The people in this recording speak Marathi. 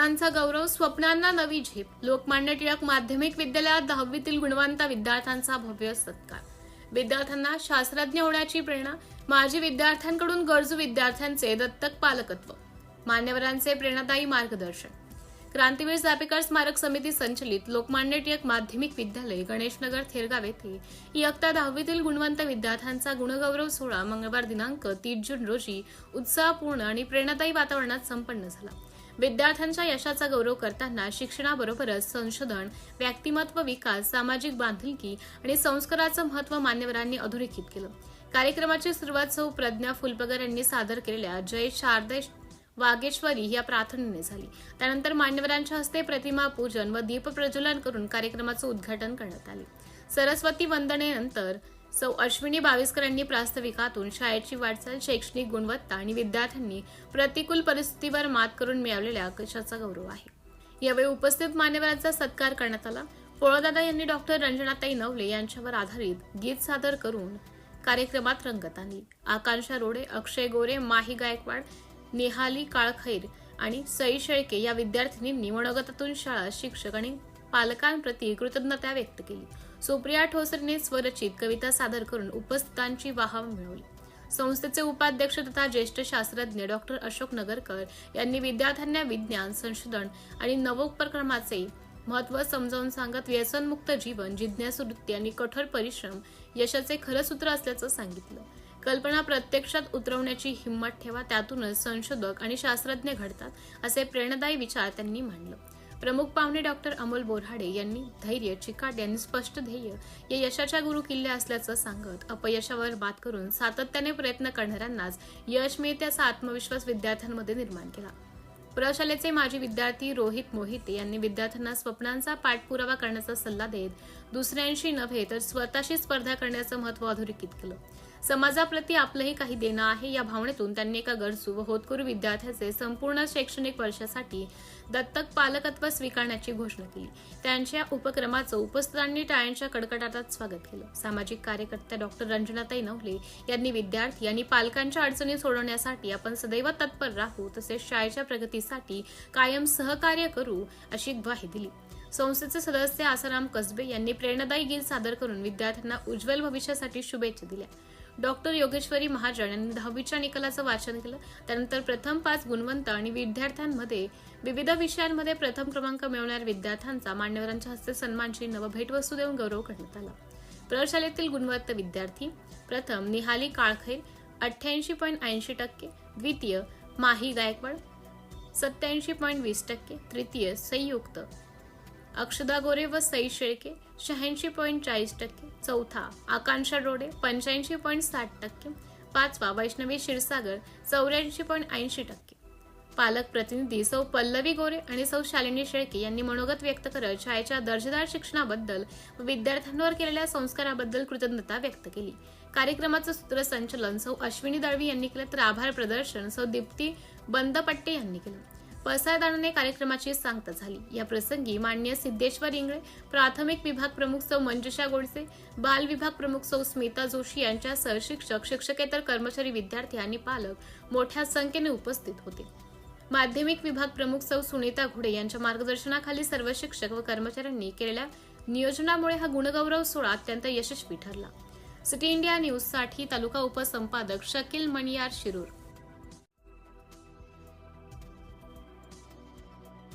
विद्यार्थ्यांचा गौरव, स्वप्नांना नवी झेप. लोकमान्य टिळक माध्यमिक विद्यालयात 10वीतील गुणवंत विद्यार्थ्यांचा भव्य सत्कार. विद्यार्थ्यांना शास्त्रज्ञ होण्याची प्रेरणा, माजी विद्यार्थ्यांकडून गरजू विद्यार्थ्यांचे दत्तक पालकत्व, मान्यवरांचे प्रेरणादायी मार्गदर्शन. क्रांतीवीर चापेकर स्मारक समिती संचलित लोकमान्य टिळक माध्यमिक विद्यालय, गणेशनगर, थेरगाव येथे इयत्ता 10वीतील गुणवंत विद्यार्थ्यांचा गुणगौरव सोहळा मंगळवार दिनांक 30 जून रोजी उत्साहपूर्ण आणि प्रेरणादायी वातावरणात संपन्न झाला. विद्यार्थ्यांच्या यशाचा गौरव करताना शिक्षणाबरोबरच संशोधन, व्यक्तिमत्व विकास, सामाजिक बांधिलकी आणि संस्काराचं महत्त्व मान्यवरांनी अधोरेखित केलं. कार्यक्रमाची सुरुवात सौ प्रज्ञा फुलपगर यांनी सादर केलेल्या जय शारदे वागेश्वरी या प्रार्थनेने झाली. त्यानंतर मान्यवरांच्या हस्ते प्रतिमा पूजन व दीप प्रज्वलन करून कार्यक्रमाचं उद्घाटन करण्यात आले. सरस्वती वंदनेनंतर सौ अश्विनी बाविस्कर यांनी प्रास्ताविकातून शाळेची वाटचाल, शैक्षणिक गुणवत्ता आणि विद्यार्थ्यांनी प्रतिकूल परिस्थितीवर मात करून मिळवलेल्या यशाचा गौरव आहे. यावेळी उपस्थित मान्यवरांचा सत्कार करण्यात आला. पोळदादा यांनी डॉक्टर रंजनाताई नवले यांच्यावर आधारित गीत सादर करून कार्यक्रमात रंगत आणली. आकांक्षा रोडे, अक्षय गोरे, माही गायकवाड, निहाली काळखैर आणि सई शेळके या विद्यार्थिनींनी मनोगतातून शाळा, शिक्षक आणि पालकांप्रती कृतज्ञता व्यक्त केली. सुप्रिया ठोसरने स्वरचित कविता सादर करून उपस्थितांची वाहवा मिळवली. संस्थेचे उपाध्यक्ष तथा ज्येष्ठ शास्त्रज्ञ डॉक्टर अशोक नगरकर यांनी विद्यार्थ्यांना विज्ञान, संशोधन आणि नवोपक्रमाचे महत्त्व समजावून सांगत व्यसनमुक्त जीवन, जिज्ञासू वृत्ती आणि कठोर परिश्रम यशाचे खरं सूत्र असल्याचं सांगितलं. कल्पना प्रत्यक्षात उतरवण्याची हिंमत ठेवा, त्यातूनच संशोधक आणि शास्त्रज्ञ घडतात, असे प्रेरणादायी विचार त्यांनी मांडले. प्रमुख पाहुणे डॉक्टर अमोल बोऱ्हाडे यांनी धैर्य, चिकाटी आणि स्पष्ट ध्येय या यशाच्या गुरु किल्ल्या असल्याचं सांगत अपयशावर मात करून सातत्याने प्रयत्न करणाऱ्यांनाच यश मिळते असा आत्मविश्वास विद्यार्थ्यांमध्ये निर्माण केला. प्रशालेचे माजी विद्यार्थी रोहित मोहिते यांनी विद्यार्थ्यांना स्वप्नांचा पाठपुरावा करण्याचा सल्ला देत दुसऱ्यांशी नव्हे तर स्वतःशी स्पर्धा करण्याचं महत्त्व अधोरेखित केलं. समाजाप्रती आपलंही काही देणं आहे या भावनेतून त्यांनी एका गरजू व होतकरू विद्यार्थ्याचे संपूर्ण शैक्षणिक वर्षासाठी दत्तक पालकत्व स्वीकारण्याची घोषणा केली. त्यांच्या उपक्रमाचं उपस्थितांनी टाळ्यांच्या कडकडाटात स्वागत केलं. सामाजिक कार्यकर्त्या डॉक्टर रंजनाताई नवले यांनी विद्यार्थी आणि पालकांच्या अडचणी सोडवण्यासाठी आपण सदैव तत्पर राहू, तसेच शाळेच्या प्रगतीसाठी कायम सहकार्य करू अशी ग्वाही दिली. संस्थेचे सदस्य आसाराम कसबे यांनी प्रेरणादायी गीत सादर करून विद्यार्थ्यांना उज्ज्वल भविष्यासाठी शुभेच्छा दिल्या. डॉक्टर योगेश्वरी महाजन यांनी 10वीच्या निकालाचं वाचन केलं. त्यानंतर प्रथम 5 गुणवंत आणि विद्यार्थ्यांमध्ये विविध विषयांमध्ये प्रथम क्रमांक मिळवणाऱ्या विद्यार्थ्यांचा मान्यवरांच्या हस्ते सन्मान चिन्ह व भेटवस्तू देऊन गौरव करण्यात आला. प्रशालेतील गुणवंत विद्यार्थी: प्रथम निहाली काळखैर 88.80%, द्वितीय माही गायकवाड 87.20%, तृतीय संयुक्त अक्षदा गोरे व सई शेळके 86.40%, चौथा आकांक्षा रोडे 85.60%, पाचवा वैष्णवी क्षीरसागर 84.80%. पालक प्रतिनिधी सौ पल्लवी गोरे आणि सौ शालिनी शेळके यांनी मनोगत व्यक्त करत शाळेच्या दर्जेदार शिक्षणाबद्दल व विद्यार्थ्यांवर केलेल्या संस्काराबद्दल कृतज्ञता व्यक्त केली. कार्यक्रमाचं सूत्रसंचालन सौ अश्विनी दळवी यांनी केलं, तर आभार प्रदर्शन सौ दीप्ती बंदपट्टे यांनी केलं. पसायदानाने कार्यक्रमाची सांगता झाली. या प्रसंगी माननीय सिद्धेश्वर इंगळे, प्राथमिक विभाग प्रमुख सौ मंजुषा गोडसे, बाल विभाग प्रमुख सौ स्मिता जोशी यांच्यासह शिक्षक, शिक्षकेतर कर्मचारी, विद्यार्थी आणि पालक मोठ्या संख्येने उपस्थित होते. माध्यमिक विभाग प्रमुख सौ सुनीता घुडे यांच्या मार्गदर्शनाखाली सर्व शिक्षक व कर्मचाऱ्यांनी केलेल्या नियोजनामुळे हा गुणगौरव सोहळा अत्यंत यशस्वी ठरला. सिटी इंडिया न्यूजसाठी तालुका उपसंपादक शकील मणियार, शिरूर.